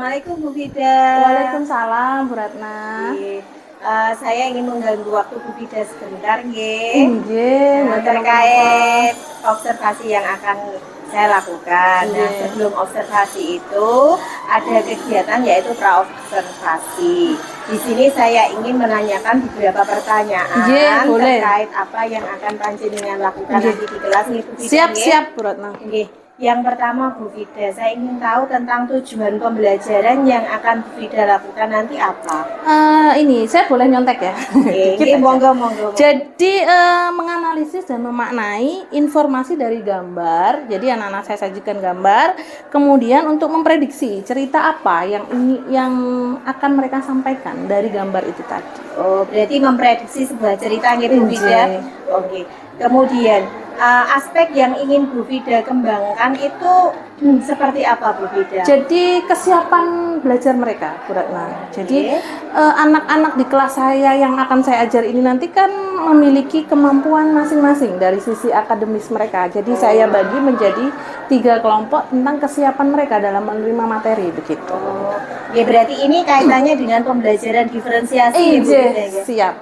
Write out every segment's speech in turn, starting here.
Assalamualaikum Bu Fida. Waalaikumsalam Bu Ratna. Saya ingin mengganggu waktu Bu Fida sebentar, Nggih, terkait observasi yang akan saya lakukan. Nah, sebelum observasi itu ada kegiatan yaitu pra-observasi. Di sini saya ingin menanyakan beberapa pertanyaan terkait apa yang akan panjenengan lakukan nanti di kelas nih Bu Fida. Siap Bu Ratna. Yang pertama Bu Fida, saya ingin tahu tentang tujuan pembelajaran yang akan Bu Fida lakukan nanti apa? Ini saya boleh nyontek ya? Monggo. Jadi menganalisis dan memaknai informasi dari gambar. Jadi anak-anak saya sajikan gambar, kemudian untuk memprediksi cerita apa yang akan mereka sampaikan dari gambar itu tadi. Oh, berarti memprediksi sebuah cerita gitu Bu Fida. Oke. Kemudian aspek yang ingin Bu Fida kembangkan itu seperti apa Bu Fida? Jadi kesiapan belajar mereka Bu Ratna. Jadi anak-anak di kelas saya yang akan saya ajar ini nanti kan memiliki kemampuan masing-masing dari sisi akademis mereka. Jadi saya bagi menjadi 3 kelompok tentang kesiapan mereka dalam menerima materi begitu. Ya berarti ini kaitannya dengan pembelajaran diferensiasi Bu Fida. Siap.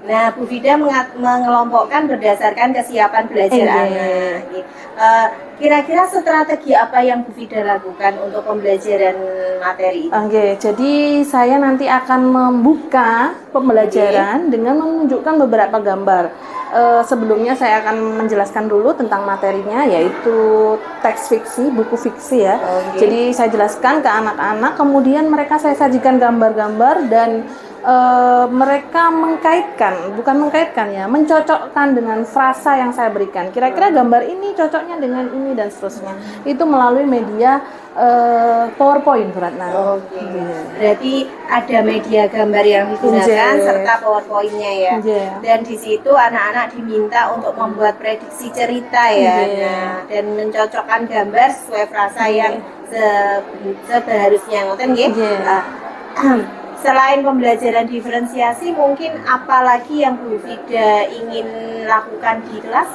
Nah, Bu Fida mengelompokkan berdasarkan kesiapan belajar anak. Kira-kira strategi apa yang Bu Fida lakukan untuk pembelajaran materi ini? Jadi saya nanti akan membuka pembelajaran dengan menunjukkan beberapa gambar. Sebelumnya saya akan menjelaskan dulu tentang materinya, yaitu teks fiksi, buku fiksi ya. Jadi saya jelaskan ke anak-anak, kemudian mereka saya sajikan gambar-gambar dan mereka mencocokkan dengan frasa yang saya berikan. Kira-kira gambar ini cocoknya dengan ini dan seterusnya. Itu melalui media PowerPoint, Bu Ratna. Berarti ada media gambar yang digunakan serta PowerPoint-nya ya. Dan di situ anak-anak diminta untuk membuat prediksi cerita ya. Dan mencocokkan gambar sesuai frasa yang seharusnya. Selain pembelajaran diferensiasi, mungkin apa lagi yang Bu Fida ingin lakukan di kelas?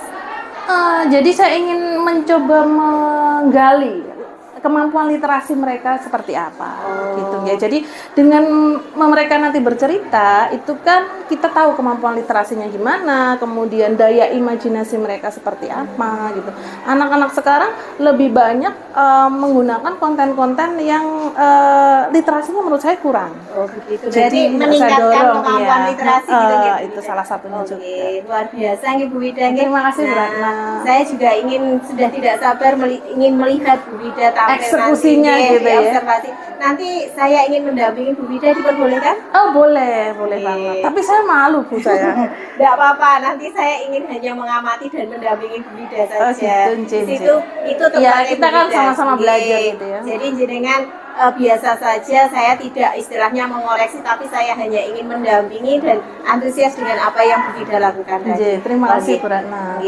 Jadi saya ingin mencoba menggali kemampuan literasi mereka seperti apa, gitu ya. Jadi dengan mereka nanti bercerita, itu kan kita tahu kemampuan literasinya gimana, kemudian daya imajinasi mereka seperti apa, gitu. Anak-anak sekarang lebih banyak menggunakan konten-konten yang literasinya menurut saya kurang. Jadi meningkatkan kemampuan literasi gitu. Itu salah satunya juga. Luar biasa nih Bu Fida. Terima kasih Bu Ratna. Saya juga sudah tidak sabar ingin melihat Bu Fida eksekusinya nanti, gitu ya. Observasi. Nanti saya ingin mendampingi Bu Fida, diperbolehkan? Boleh banget. Tapi saya malu Bu saya. Tidak apa-apa, nanti saya ingin hanya mengamati dan mendampingi Bu Fida saja. Di situ itu tempatnya kita kan sama-sama belajar gitu ya. Jadi jenengan biasa saja, saya tidak istilahnya mengoreksi, tapi saya hanya ingin mendampingi dan antusias dengan apa yang Bu Fida lakukan tadi. Terima kasih Bu Ratna.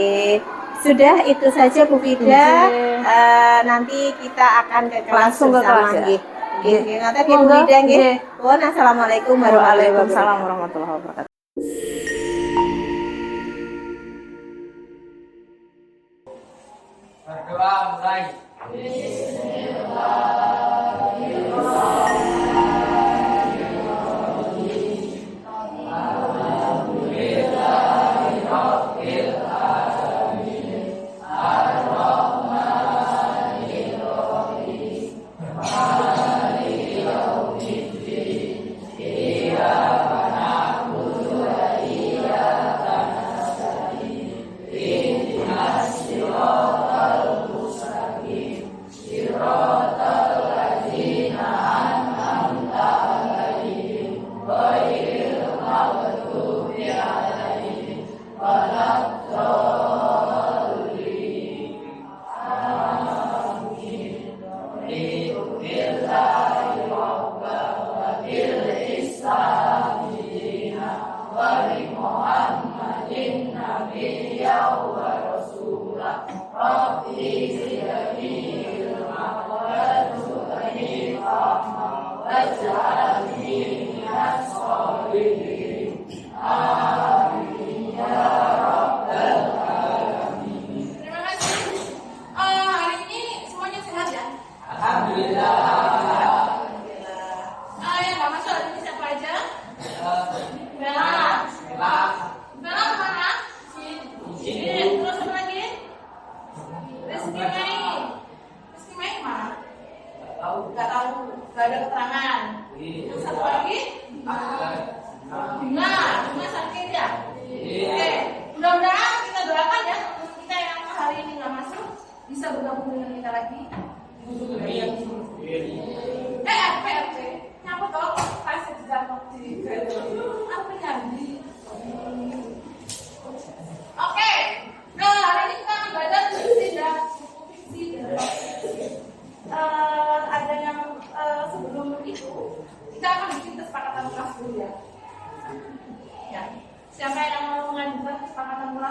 Sudah itu saja Bu Fida. Nanti kita akan ke kelas bersama. Assalamualaikum warahmatullahi wabarakatuh. Berdoa mulai.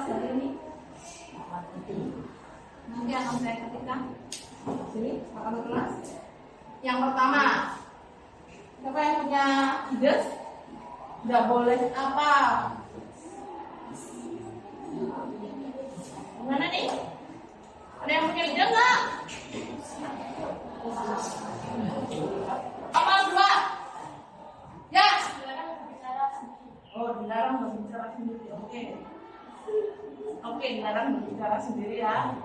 kelas hari ini? Nanti akan saya ketikkan. Sini, satu kelas. Yang pertama, siapa yang punya ide? Nggak boleh apa? Gimana nih? Ada yang punya ide nggak? Apa dua? Ya. Oh, dilarang berbicara sendiri. Oke. Oke, dilarang berbicara sendiri ya.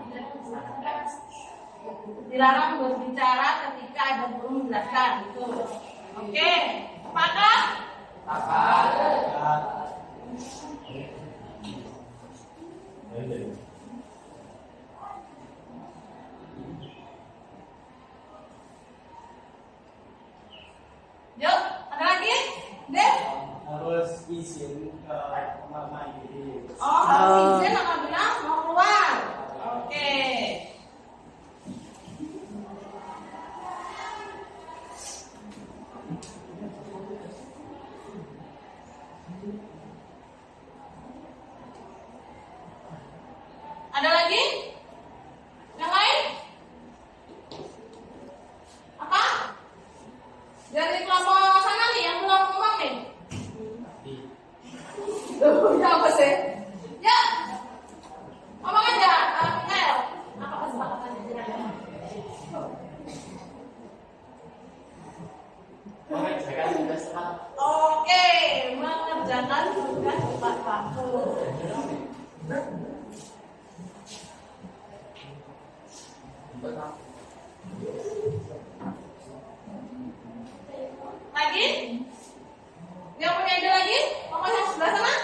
Dilarang berbicara ketika ada guru menjelaskan gitu. Oke. Sepakat? Sepakat. Yuk, ada lagi? Dev? Harus izin ke kamar mandi. Oh, harus izin apabila mau keluar. Oke. Ada lagi? Yang lain? Apa? Dari kelompok sana nih yang belum ngomong nih. Ya apa sih? Ya. Ngomong aja, Nel. Apa kesepakatannya? Mengerjakan tugas tepat. Oke, mengerjakan tugas tepat waktu. Lagi? Yang punya ide lagi? Pokoknya sebelah sana?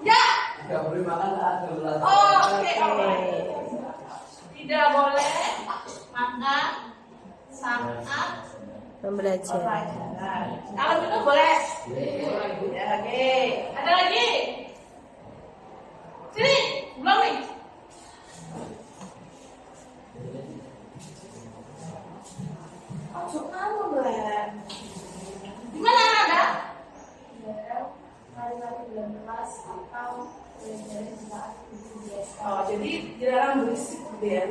Ya. Tidak boleh makan saat belajar. Oke. Tidak boleh makan saat Pembelajaran. pelajaran. Kalau gitu boleh. Ya, oke. Ada lagi? Sini, belum nih. Masuk kamu, Glenn. Gimana ada? Oh, jadi dilarang berisik gitu ya.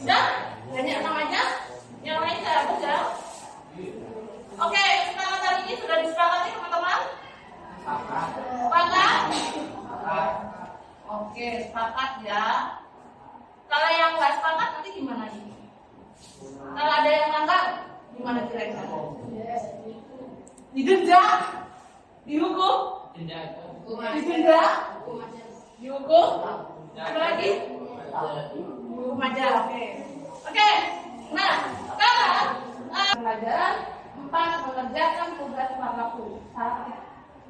Sudah? Banyak namanya? Yang lain saya hapus ya? Oke, kesepakatan ini sudah disepakati teman-teman? Sepakat? Oke, sepakat ya. Kalau yang nggak sepakat nanti gimana nih? Kalau ada yang melanggar, gimana kira-kira? Didenda? Dihukum? Didenda? Dihukum? Ada lagi? Hukum aja, oke. Oke, nah sekarang pelajaran 4 mengerjakan tugas tepat waktu.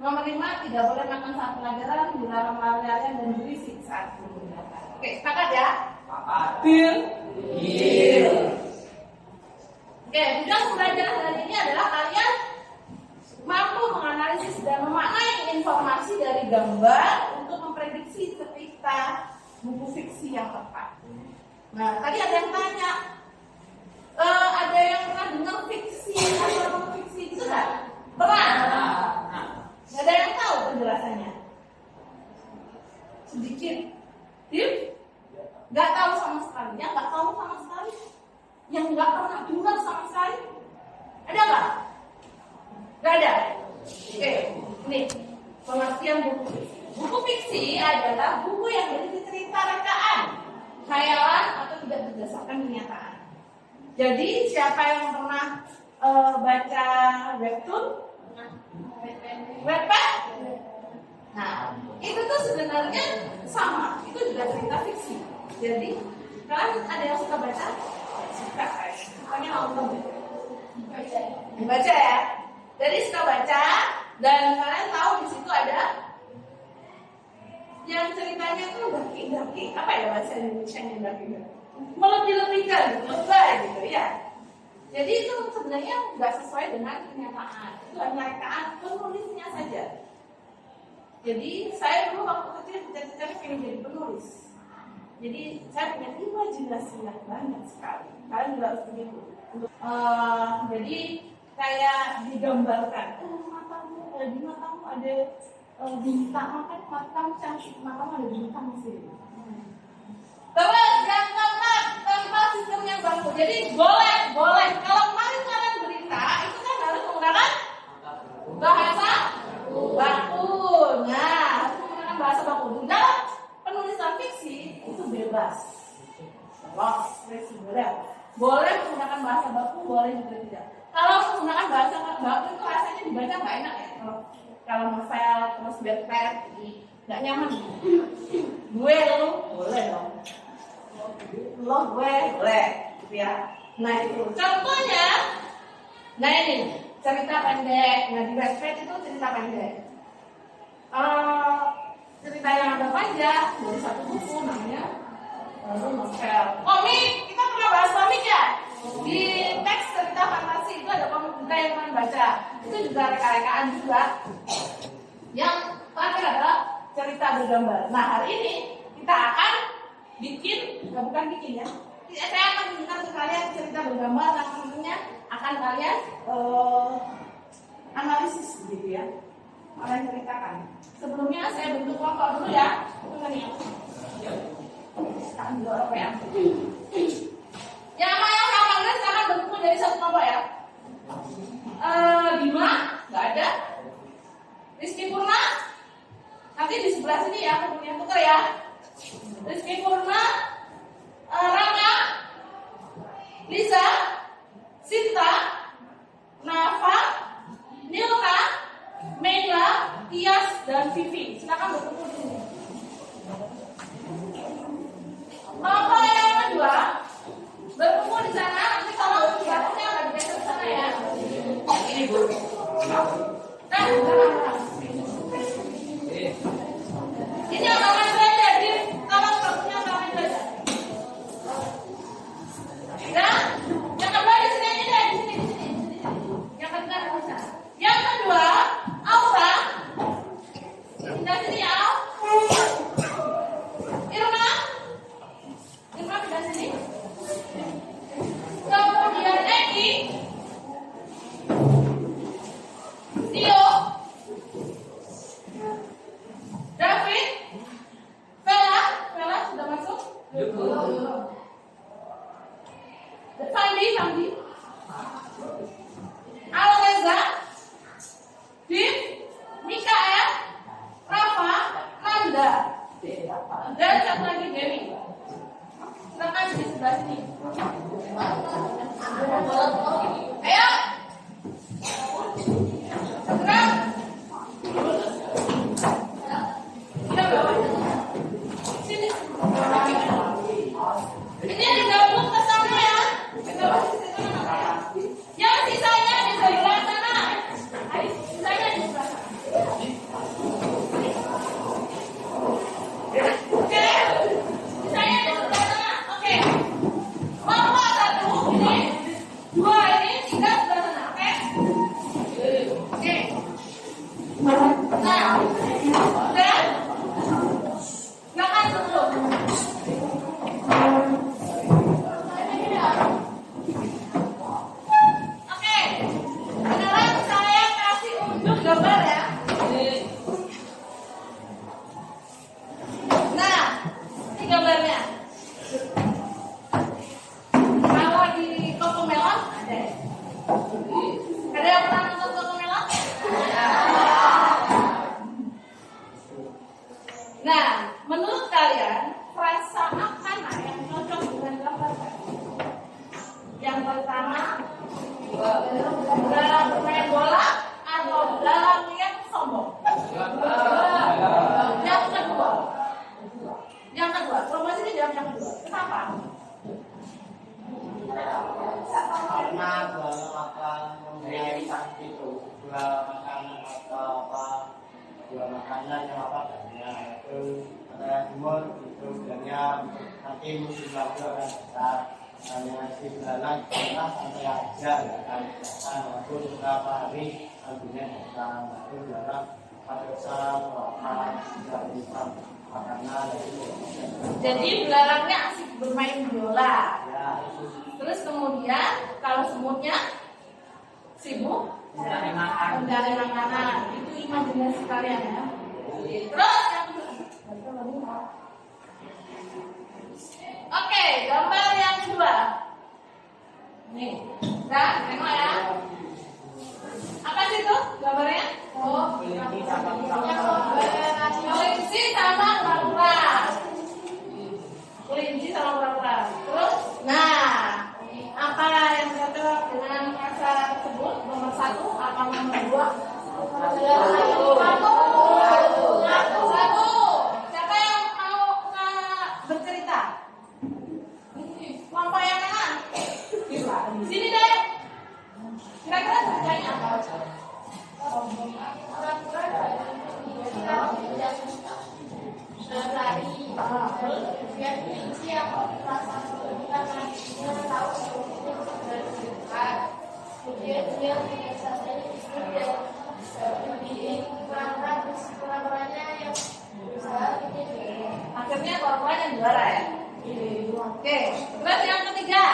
Nomor 5 tidak boleh makan saat pelajaran, dilarang lari-larian dan berisik saat pembelajaran. Oke, sepakat ya? Sepakat. Deal. Oke, tugas pembelajaran hari ini adalah kalian mampu menganalisis dan memaknai informasi dari gambar untuk memprediksi cerita buku fiksi yang tepat. Nah, tadi ada yang tanya, ada yang pernah dengar fiksi atau non fiksi itu kan? Pernah? Nggak ada yang tahu penjelasannya? Sedikit. Nggak tahu sama sekali. Yang nggak tahu sama sekali? Yang nggak pernah dengar sama sekali? Ada nggak? Nggak ada? Oke, ini pengertian buku fiksi. Buku fiksi adalah buku yang berisi cerita rekaan, khayalan atau tidak berdasarkan kenyataan. Jadi siapa yang pernah baca webtoon? Wattpad? Nah, itu tuh sebenarnya sama, itu juga cerita fiksi. Jadi kalian ada yang suka baca? Suka, sukanya nonton. Baca ya. Jadi suka baca dan kalian tahu di situ ada yang ceritanya tuh daki-daki, apa ya bahasa Indonesia-nya daki-daki? Melebih-lebihkan, lebay gitu ya. Jadi itu sebenarnya nggak sesuai dengan kenyataan. Itu hanya rekaan penulisnya saja. Jadi saya dulu waktu kecil cita-citanya pengen jadi penulis. Jadi saya punya imajinasi yang banyak sekali. Kalian juga harus begitu. Jadi kayak digambarkan, di matamu ada bintang, kan matamu cantik, matamu ada bintang di sini. Terus yang keempat, tanpa sistem yang baku. Jadi boleh. Kalau kemarin kalian berita, itu kan harus menggunakan bahasa baku. Nah, harus menggunakan bahasa baku. Dalam penulisan fiksi itu bebas. Boleh menggunakan bahasa baku, boleh juga tidak. Kalau menggunakan bahasa baku itu rasanya dibaca nggak enak ya. Kalau novel terus bed-bed, nggak nyaman. Gue lu boleh dong. Lo gue boleh, gitu ya. Nah itu contohnya. Nah ini cerita pendek. Nah di bed-bed itu cerita pendek. Cerita yang agak panjang dari satu buku namanya novel. Komik, kita pernah bahas komik ya. Di teks cerita fantasi itu ada komik juga yang kalian baca. Itu juga reka-rekaan juga. Yang terakhir adalah cerita bergambar. Nah hari ini kita akan bukan bikin ya. Saya akan menunjukkan ke kalian cerita bergambar yang tentunya akan kalian analisis gitu ya. Kalian ceritakan. Sebelumnya saya bentuk kelompok dulu ya. Sekarang dulu apa ya? Yang sama silakan bentuk jadi satu kelompok ya. Bima nggak ada. Rizky Purna nanti di sebelah sini ya, kemudian tukar ya. Rizky Purna, Rama, Lisa, Sinta, Nafa, Nilka, Mela, Tias, dan Vivi. Silakan bertemu di sini. Kelompok yang kedua bertemu di sana. Nanti kalau bertemu nggak digeser ke sana ya. Ini Bu. Nah, ini orang belajar, kalau bertemu orang belajar. Nah, yang kedua di sini aja deh, di sini. Yang kedua bisa. Yang kedua, Aura. Pindah sini ya, Au. Irma pindah sini. Kemudian Eki, Tio, David, Vela sudah masuk. Sandi, Alreza, Dim, Mikael, Rafa, Nanda, dan satu lagi Dewi. Silakan di sebelah sini. Ayo. Sekarang. Kita bawa. Sini. Ini digabung ke sana ya. Yang sisanya di sebelah sana. Sisanya di sebelah sana. Oke. Sisanya di sebelah sana. Oke. Bawa satu ini, dua ini, tiga sebelah sana. Oke. Oke. Nah, udah. Silakan dulu. Oke, sekarang saya kasih unjuk gambar ya. Nah, ini gambarnya. Kalau di Cocomelon ada. Ada yang pernah nonton Cocomelon? Nah, menurut kalian frasa apa yang cocok dengan gambar tadi? Yang pertama, dalam bermain bola atau dalam yang sombong? Yang kedua, promosi ini jawab yang kedua. Kenapa? Karena dalam makan membiayakan itu jual makanan atau apa, jual makanan yang apa banyak itu ada timur itu sebenarnya nanti musim lalu akan besar. Hanya si bulanan pernah sampai aja ya kan, walaupun beberapa hari harganya datang itu dalam padusan, makan, tidak bisa makanan. Jadi belalangnya asik bermain biola. Ya, Terus kemudian kalau semutnya sibuk mencari makan. mencari makanan. Itu imajinasi kalian ya. Terus yang kedua. Oke, gambar yang kedua. Nih, nah, tengok ya. Apa sih itu gambarnya? Oh, Kelinci sama kelinci sama kura-kura. Kelinci sama kura-kura. Terus, nah, apa yang cocok dengan kata tersebut? Nomor 1 apa nomor 2? Satu. Siapa yang mau bercerita? Kelompok yang mana? Sini deh. Kira-kira ceritanya apa? Akhirnya korban yang juara ya. Oke, terus yang ketiga.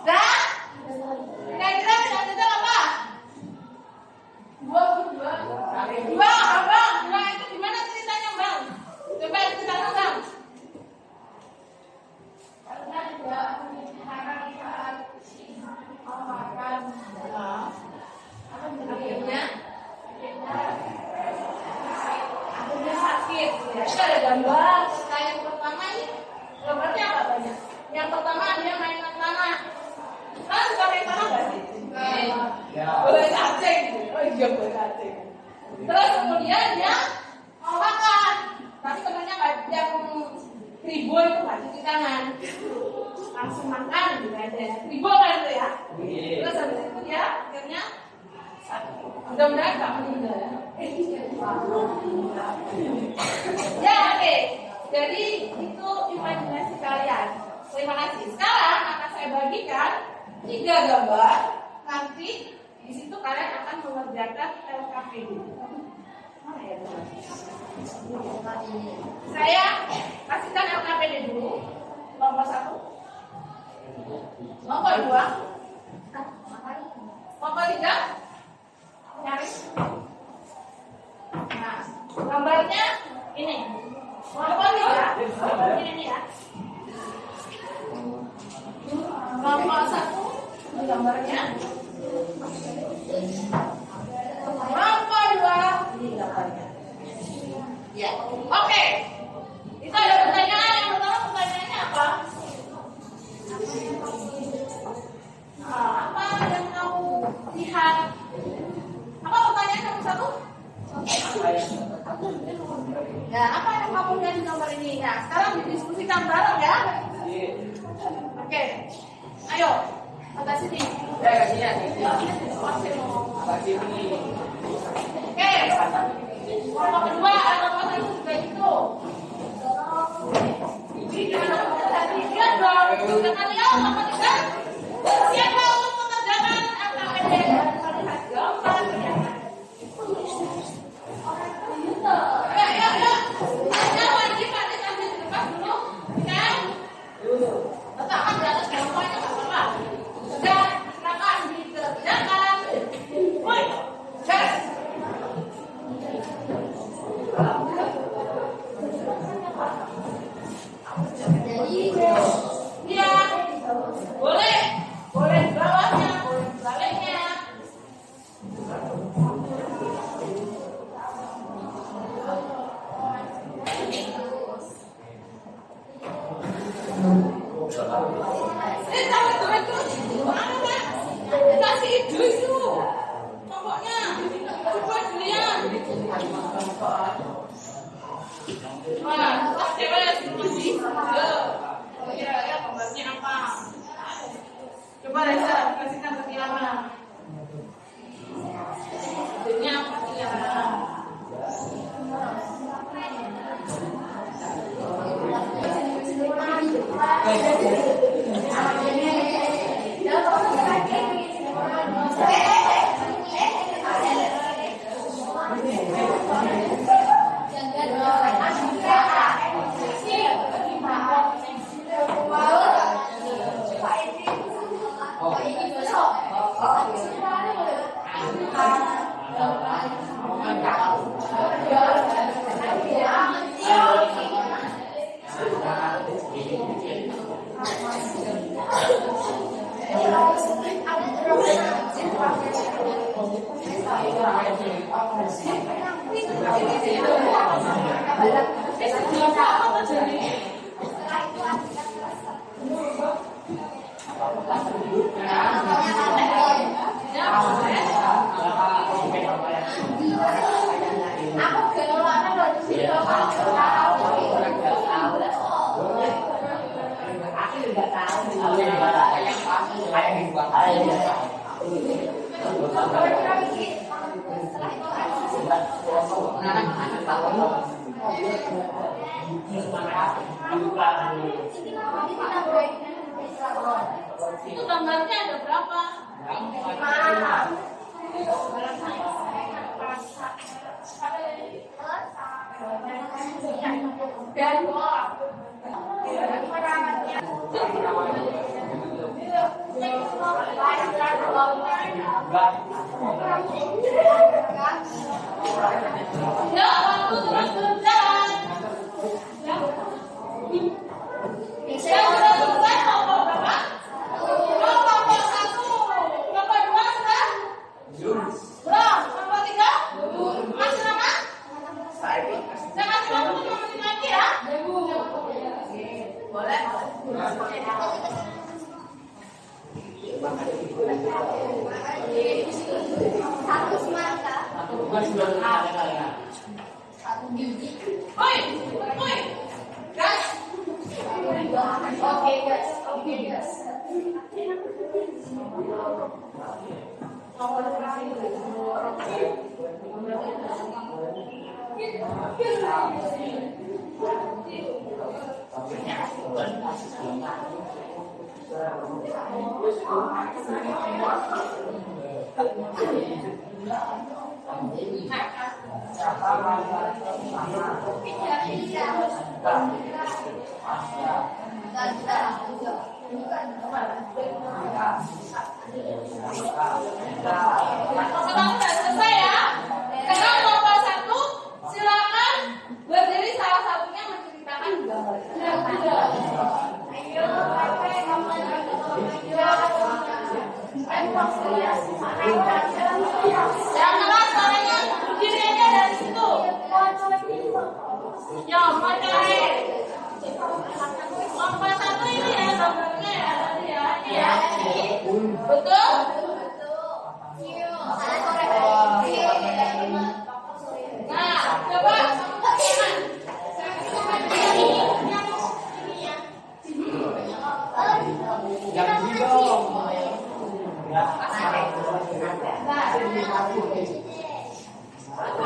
Dah? Kira-kira yang ketiga apa? Dua, abang. Dua itu gimana ceritanya, bang? Coba ceritakan, bang. Karena tidak menyiharap saat makan. Akhirnya sakit. Ya, itu ada gambar. Nah, yang pertama ini gambarnya apa banyak? Yang pertama dia mainan tanah. Kan suka main tanah nggak sih? Ya. Boleh cacing. Oh iya boleh cacing. Terus kemudian dia mau makan. Tapi temannya nggak yang kribo itu nggak cuci tangan. Langsung makan gitu aja. Kribo kan itu ya. Terus habis itu dia akhirnya mudah-mudahan nggak meninggal ya. Ya oke. Jadi itu imajinasi kalian. Terima kasih. Sekarang akan saya bagikan 3 gambar. Nanti di situ kalian akan mengerjakan LKPD. Mana ya teman? Saya kasihkan LKPD dulu. Nomor 1. Nomor 2. Nomor 3. Nyari. Nah, gambarnya ini. Nomor 3. Ini ya. Nomor 1 gambarnya. Nomor 2 ini gambarnya. Ya, oke. Itu ada pertanyaan. Yang pertama pertanyaannya apa? Apa yang kamu lihat? Apa pertanyaan nomor 1? Ya, apa yang kamu lihat di gambar ini? Nah, sekarang didiskusikan bareng ya. Oke, ayo, agak sini. Ya, sini aja. Oke, nomor kedua atau nomor 1 juga itu. Lihat dong, jangan lihat nomor 3. Siapa untuk mengerjakan LKPD? Melihat gambar. Ya. Hanya wajib ada sambil di depan dulu, kan? Letakkan di atas gambarnya nggak apa-apa. Sudah, silakan dikerjakan. Woi, gas. Iya, boleh di bawahnya, boleh di baliknya. Jangan terus. Mana? Kasih ide itu. Pokoknya, coba dilihat. Mana? Coba lihat sih. Kira-kira gambarnya apa? Coba Reza, kasihkan ketilangan. Ini apa ketilangan? Itu gambarnya ada berapa? Dan ya, waktu terus berjalan. Saya sudah selesai kelompok berapa? Kelompok 1, kelompok 2 sudah? Belum. Kelompok 3? Masih lama? Saya kasih waktu 5 menit lagi ya. Boleh. Satu semangka. Satu biji. Oi, gas. Oke gas. Sekarang sudah selesai ya. Sekarang kelompok 1 silakan berdiri, salah satunya menceritakan jangan keras suaranya, berdiri aja dari situ. Ya, mulai. Kelompok 1 ini ya gambarnya ya tadi ya. Ini ya. Betul? Nah, coba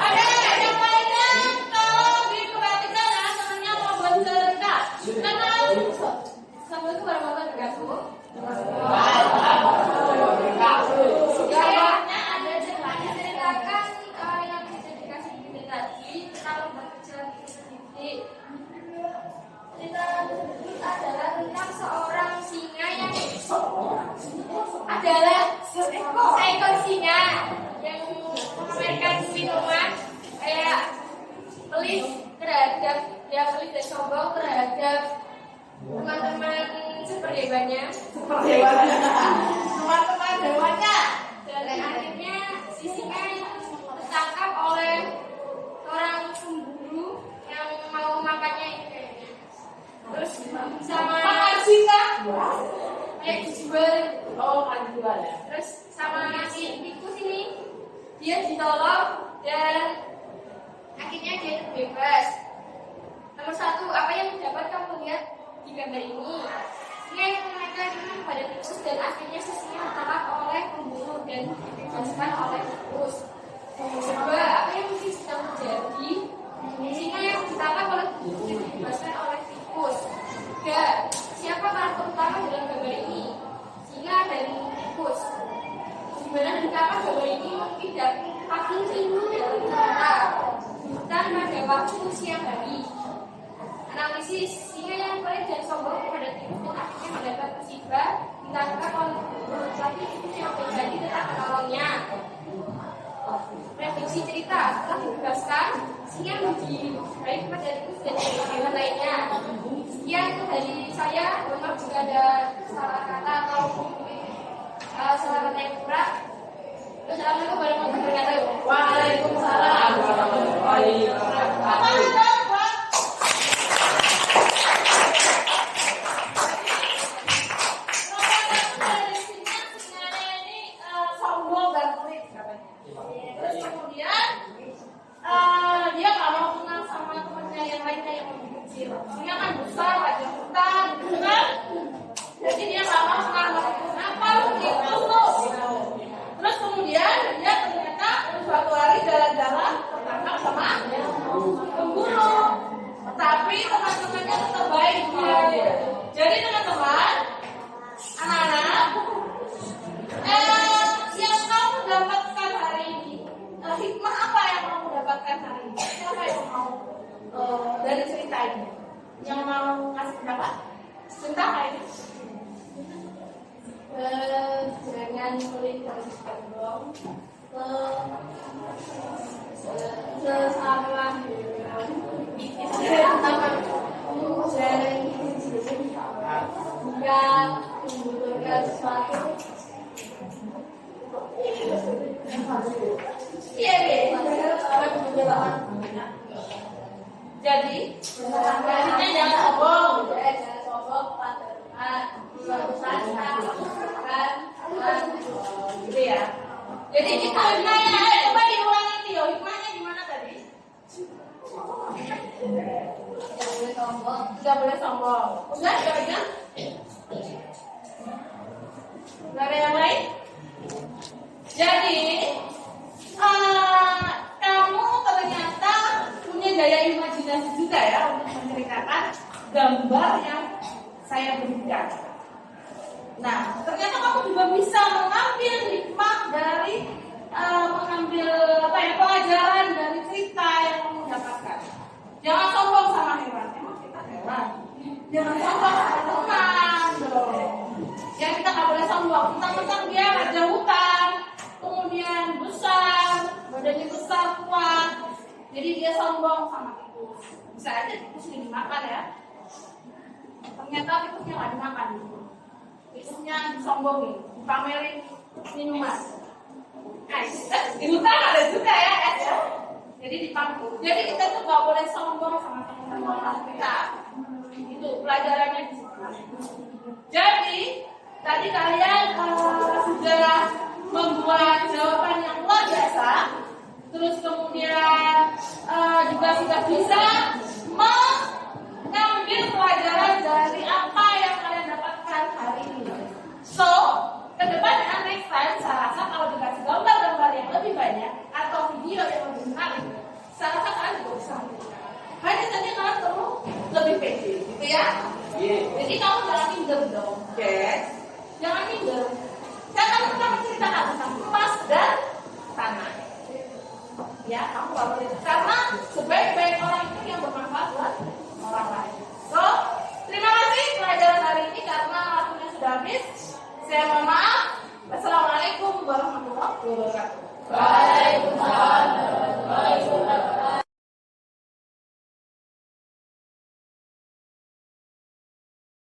ada yang lainnya kalau diperhatikan ya, temennya mau bercerita. Karena sambil itu berapa bergabung? Kayaknya ada ceritakan yang bisa dikasih ide tadi tentang berkecil sedikit. Cerita tersebut adalah tentang seorang singa yang adalah seekor singa yang memamerkan minuman kayak pelit terhadap dia pelit dan sombong terhadap teman-teman seperdewannya teman-teman dewannya, dan akhirnya si singa tertangkap oleh orang pemburu yang mau makannya. Terus sama singa kayak dijual. Oh, dijual ya. Terus sama si tikus ini dia ditolong dan akhirnya dia terbebas. Nomor 1, apa yang dapat kamu lihat di gambar ini? Singa yang mengenakan pada tikus dan akhirnya si singa ditangkap oleh pemburu dan dibebaskan oleh tikus. Kedua, apa yang mungkin sedang terjadi? Singa yang ditangkap oleh tikus dan dibebaskan oleh tikus. Tiga, siapa karakter utama dalam gambar ini? Singa dan tikus. Dimana ditangkap gambar ini mungkin dari pagi rindu dalam cerita hutan pada waktu siang hari. Analisis, singa yang pelit dan sombong kepada tikus dan akhirnya mendapat musibah ditangkap oleh tikus, tapi tikus yang menjadi tetap menolongnya. Reduksi cerita, setelah dibebaskan, singa menjadi baik kepada tikus dan hewan lainnya. Sekian dari saya, mohon maaf jika ada salah kata atau salah kata yang kurang. Assalamualaikum warahmatullahi wabarakatuh. Waalaikumsalam warahmatullahi wabarakatuh. lainnya. Yang mau kasih pendapat? Tentang ini? Jangan melihat sombong ke salah jika membutuhkan sesuatu. Iya, jadi artinya jangan sombong, jangan sombong pada gitu ya. Jadi kita hikmahnya, coba diulangi Tio, hikmahnya gimana tadi? Tidak boleh sombong. Udah, jangan. Gak ada yang lain? Jadi kamu ternyata punya daya imajinasi juga ya untuk menceritakan gambar yang saya berikan. Nah, ternyata kamu juga bisa mengambil hikmah dari mengambil pelajaran dari cerita yang kamu dapatkan. Jangan sombong sama hewan, emang kita hewan. Jangan sombong sama teman dong. Yang kita nggak boleh sombong, tentang dia raja hutan, kemudian besar, badannya besar, kuat. Jadi dia sombong sama tikus. Bisa aja tikus ini dimakan ya. Ternyata tikusnya nggak dimakan. Tikusnya disombongin, dipamerin minuman. Di hutan ada juga ya, ya. Jadi dipangku. Jadi kita tuh nggak boleh sombong sama teman-teman kita. Itu pelajarannya di situ. Jadi tadi kalian sudah membuat jawaban yang luar biasa. Terus kemudian juga sudah bisa mengambil pelajaran dari apa yang kalian dapatkan hari ini. So, ke depan next time saya rasa kalau dikasih gambar-gambar yang lebih banyak atau video yang lebih menarik, saya rasa kalian juga bisa memberikan. Hanya saja kalian perlu lebih pede, gitu ya. Jadi kamu jangan minder dong, guys. Jangan minder. Saya akan pernah menceritakan tentang emas dan tanah. Ya, kamu gak boleh. Karena sebaik-baik orang itu yang bermanfaat buat orang lain. So, terima kasih pelajaran hari ini karena waktunya sudah habis. Saya mohon maaf. Wassalamualaikum warahmatullahi wabarakatuh. Waalaikumsalam warahmatullahi wabarakatuh.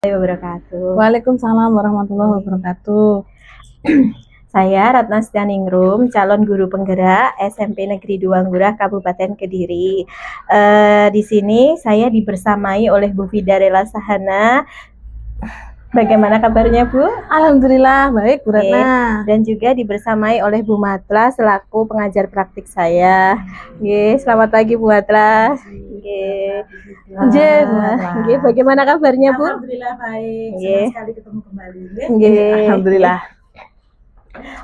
Wabarakatuh. Waalaikumsalam warahmatullahi wabarakatuh. Saya Ratna Stianingrum, calon guru penggerak SMP Negeri 2 Ngurah, Kabupaten Kediri. Di sini saya dibersamai oleh Bu Fida Rela Sahana. Bagaimana kabarnya, Bu? Alhamdulillah baik, Bu Ratna. Dan juga dibersamai oleh Bu Matla selaku pengajar praktik saya. Selamat pagi Bu Matla. Bagaimana kabarnya, Bu? Alhamdulillah baik. Senang sekali ketemu kembali. Alhamdulillah.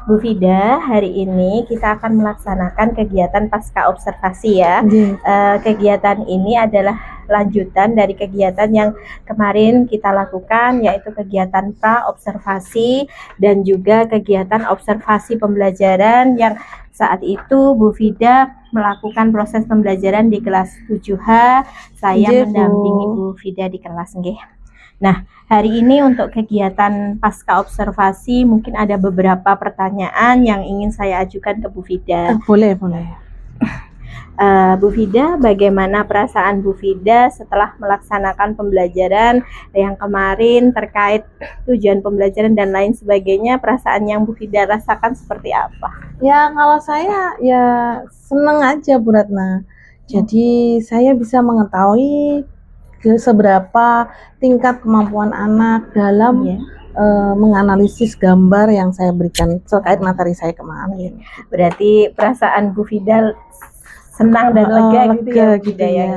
Bu Fida, hari ini kita akan melaksanakan kegiatan pasca observasi ya. Kegiatan ini adalah lanjutan dari kegiatan yang kemarin kita lakukan, yaitu kegiatan pra-observasi dan juga kegiatan observasi pembelajaran yang saat itu Bu Fida melakukan proses pembelajaran di kelas 7H. Saya mendampingi Bu Fida di kelas nggih. Nah, hari ini untuk kegiatan pasca observasi mungkin ada beberapa pertanyaan yang ingin saya ajukan ke Bu Fida. Boleh. Bu Fida, bagaimana perasaan Bu Fida setelah melaksanakan pembelajaran yang kemarin terkait tujuan pembelajaran dan lain sebagainya? Perasaan yang Bu Fida rasakan seperti apa? Ya, kalau saya ya senang aja, Bu Ratna. Jadi saya bisa mengetahui seberapa tingkat kemampuan anak dalam menganalisis gambar yang saya berikan terkait materi saya kemarin. Berarti perasaan Bu Fida senang dan lega gitu ya, Bu Fida ya.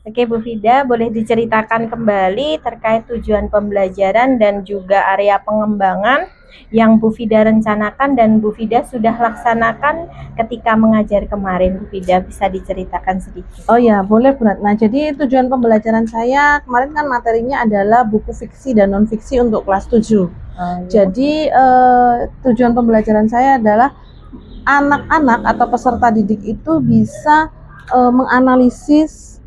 Oke, Bu Fida, boleh diceritakan kembali terkait tujuan pembelajaran dan juga area pengembangan yang Bu Fida rencanakan dan Bu Fida sudah laksanakan ketika mengajar kemarin. Bu Fida bisa diceritakan sedikit? Oh ya, boleh Bu Ratna. Jadi tujuan pembelajaran saya kemarin kan materinya adalah buku fiksi dan non fiksi untuk kelas 7. Jadi tujuan pembelajaran saya adalah anak-anak atau peserta didik itu bisa menganalisis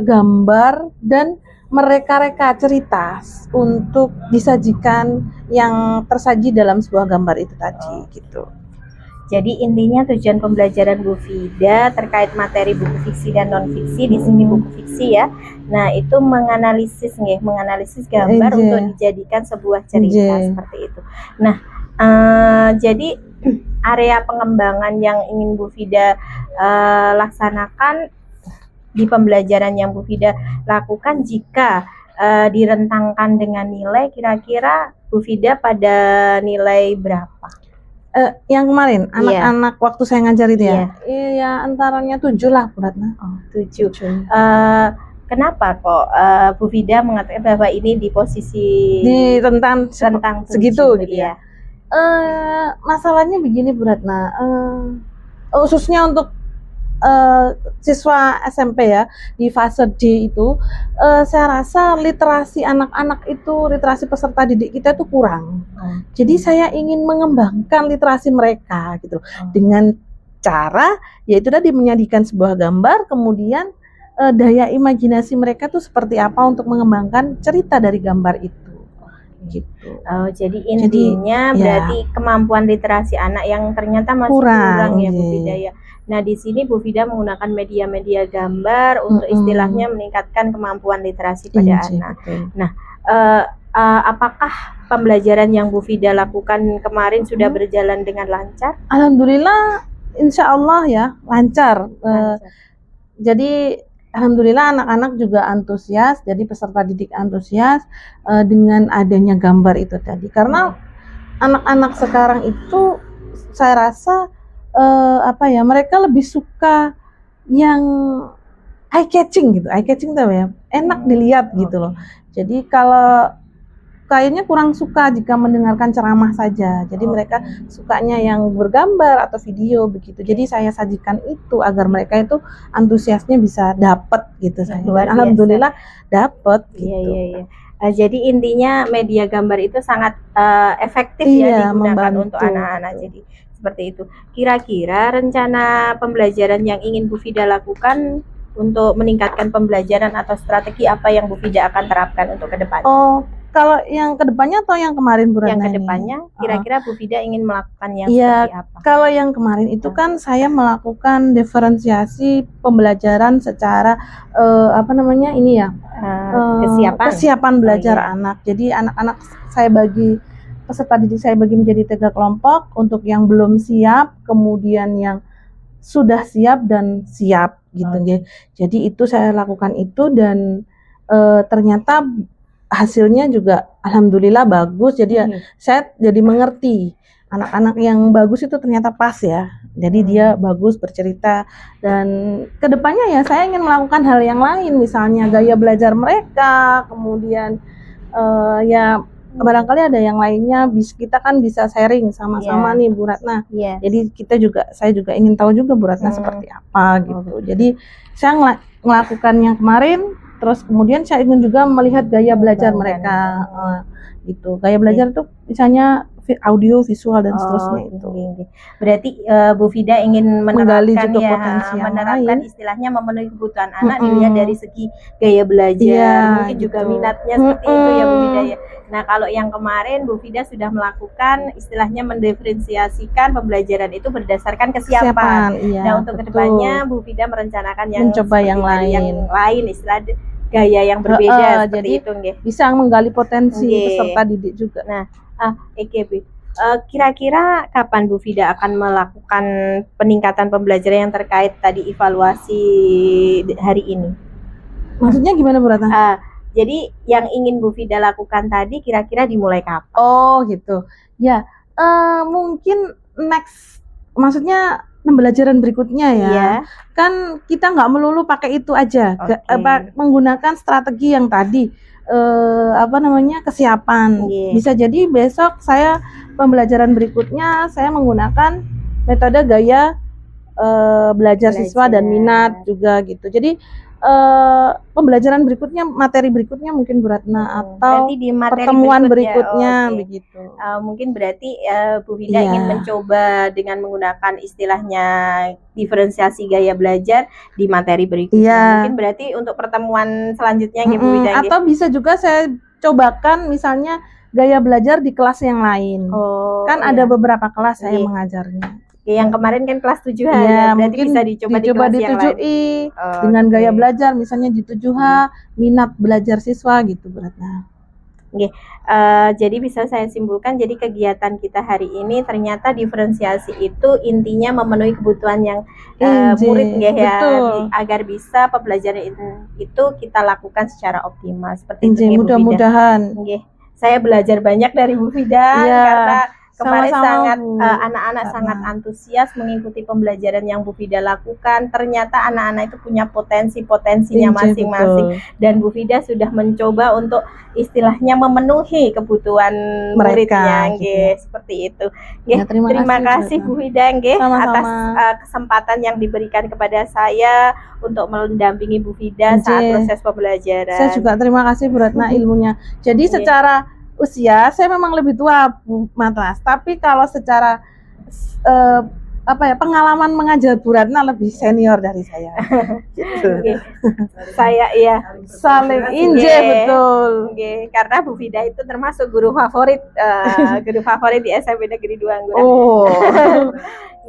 gambar dan mereka-reka cerita untuk disajikan yang tersaji dalam sebuah gambar itu tadi gitu. Jadi intinya tujuan pembelajaran Bu Fida terkait materi buku fiksi dan non fiksi, di sini buku fiksi ya. Nah, itu menganalisis gambar untuk dijadikan sebuah cerita seperti itu. Nah, jadi area pengembangan yang ingin Bu Fida laksanakan di pembelajaran yang Bu Fida lakukan, jika direntangkan dengan nilai, kira-kira Bu Fida pada nilai berapa? Yang kemarin anak-anak waktu saya ngajar itu ya? Iya, antaranya 7 lah Bu Ratna. Oh, 7. Kenapa kok Bu Fida mengatakan bahwa ini di posisi di rentang segitu gitu ya? Masalahnya begini Bu Ratna, khususnya untuk siswa SMP ya, di fase D itu saya rasa literasi anak-anak itu, literasi peserta didik kita itu kurang. Jadi saya ingin mengembangkan literasi mereka gitu dengan cara yaitu tadi menyajikan sebuah gambar, kemudian daya imajinasi mereka tuh seperti apa untuk mengembangkan cerita dari gambar itu gitu. Jadi intinya berarti kemampuan literasi anak yang ternyata masih kurang ya Bu Fida ya. Nah, di sini Bu Fida menggunakan media-media gambar untuk istilahnya meningkatkan kemampuan literasi pada anak. Nah, apakah pembelajaran yang Bu Fida lakukan kemarin sudah berjalan dengan lancar? Alhamdulillah, insya Allah ya lancar. Jadi alhamdulillah anak-anak juga antusias, jadi peserta didik antusias dengan adanya gambar itu tadi. Karena anak-anak sekarang itu saya rasa mereka lebih suka yang eye catching gitu, tuh ya, enak dilihat gitu loh. Jadi kalau kayaknya kurang suka jika mendengarkan ceramah saja. Jadi mereka sukanya yang bergambar atau video begitu. Jadi saya sajikan itu agar mereka itu antusiasnya bisa dapat gitu. Alhamdulillah dapat gitu. Iya. Jadi intinya media gambar itu sangat efektif ya digunakan untuk anak-anak. Jadi seperti itu. Kira-kira rencana pembelajaran yang ingin Bu Fida lakukan untuk meningkatkan pembelajaran atau strategi apa yang Bu Fida akan terapkan untuk ke depan? Kalau yang kedepannya atau yang kemarin Bu Ratna? Yang kedepannya, kira-kira Bu Fida ingin melakukan yang seperti apa? Kalau yang kemarin itu kan saya melakukan diferensiasi pembelajaran secara kesiapan belajar anak. Jadi anak-anak saya peserta didik saya bagi menjadi 3 kelompok, untuk yang belum siap, kemudian yang sudah siap dan siap gitu ya. Jadi itu saya lakukan itu dan ternyata hasilnya juga alhamdulillah bagus. Jadi saya jadi mengerti anak-anak yang bagus itu ternyata pas ya. Jadi dia bagus bercerita, dan kedepannya ya saya ingin melakukan hal yang lain, misalnya gaya belajar mereka, kemudian barangkali ada yang lainnya, kita kan bisa sharing sama-sama nih Bu Ratna. Jadi saya juga ingin tahu juga Bu Ratna seperti apa gitu. Jadi saya melakukan yang kemarin, terus kemudian saya ingin juga melihat gaya belajar mereka gitu. Gaya belajar tuh misalnya audio, visual dan seterusnya itu. Berarti Bu Fida ingin menerapkan menerapkan istilahnya memenuhi kebutuhan anak dilihat dari segi gaya belajar, mungkin juga minatnya seperti itu ya Bu Fida ya. Nah, kalau yang kemarin Bu Fida sudah melakukan istilahnya mendiferensiasikan pembelajaran itu berdasarkan kesiapan. Nah, untuk kedepannya Bu Fida merencanakan mencoba yang lain, istilah gaya yang berbeda seperti jadi itu nggih. Bisa menggali potensi peserta didik juga. Nah, kira-kira kapan Bu Fida akan melakukan peningkatan pembelajaran yang terkait tadi evaluasi hari ini? Maksudnya gimana Bu Ratna? Jadi yang ingin Bu Fida lakukan tadi kira-kira dimulai kapan? Oh gitu. Ya, mungkin next, maksudnya pembelajaran berikutnya ya. Kan kita nggak melulu pakai itu aja. Menggunakan strategi yang tadi kesiapan. Bisa jadi besok saya pembelajaran berikutnya saya menggunakan metode gaya belajar siswa dan minat juga gitu. Jadi pembelajaran berikutnya, materi berikutnya mungkin Bu Ratna atau Berarti di materi pertemuan berikutnya, berikutnya oke. begitu. Mungkin berarti Bu Vida Iya. ingin mencoba dengan menggunakan istilahnya diferensiasi gaya belajar di materi berikutnya. Iya. Mungkin berarti untuk pertemuan selanjutnya nggih, Bu Vida nggih. Atau bisa juga saya cobakan misalnya gaya belajar di kelas yang lain. Oh, Kan iya. ada beberapa kelas saya Iya. mengajarnya. Oke, yang kemarin kan kelas 7H Iya, ya, berarti mungkin bisa dicoba di kelas di yang lain. 7I Oh, dengan oke. gaya belajar misalnya di 7H minat belajar siswa gitu Bu Ratna. Jadi bisa saya simpulkan, jadi kegiatan kita hari ini ternyata diferensiasi itu intinya memenuhi kebutuhan yang murid nggih ya, betul. agar bisa pembelajaran itu kita lakukan secara optimal seperti itu Inje, nggih, Bu Vida. mudah-mudahan. Nggih. Saya belajar banyak dari Bu Vida Iya, karena kemarin sama-sama, sangat Bu. anak-anak Karena- sangat antusias mengikuti pembelajaran yang Bu Vida lakukan. Ternyata anak-anak itu punya potensinya Inje, masing-masing. betul. Dan Bu Vida sudah mencoba untuk istilahnya memenuhi kebutuhan Mereka, muridnya gitu nggih, seperti itu. Nggih, Ya, terima terima kasih, kasih Bu Bu Vida nggih Sama-sama. atas kesempatan yang diberikan kepada saya untuk mendampingi Bu Vida saat Inje. proses pembelajaran. Saya juga terima kasih Bu Ratna ilmunya. Jadi Iya. secara usia saya memang lebih tua Bu Matras, tapi kalau secara pengalaman mengajar Bu Ratna lebih senior dari saya. Gitu. Nggih. Saya iya. Saling inje Nggih. betul. Nggih, karena Bu Vida itu termasuk guru favorit guru favorit di SMP Negeri 2 Anggurah. Oh.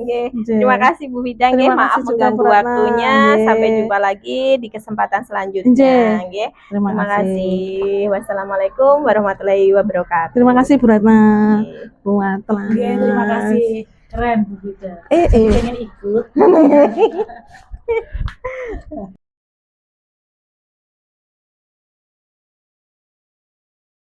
Nggih. Inje. Terima kasih Bu Vida nggih, Terima maaf kasih juga, mengganggu Bu Ratna. waktunya. Nggih. Sampai jumpa lagi di kesempatan selanjutnya Inje. nggih. Terima Terima kasih. kasih. Wassalamualaikum warahmatullahi wabarakatuh. Terima kasih Bu Ratna. Nggih. Bu Matras. Oke, terima kasih. Keren Bu Vida. Eh. Pengen ikut.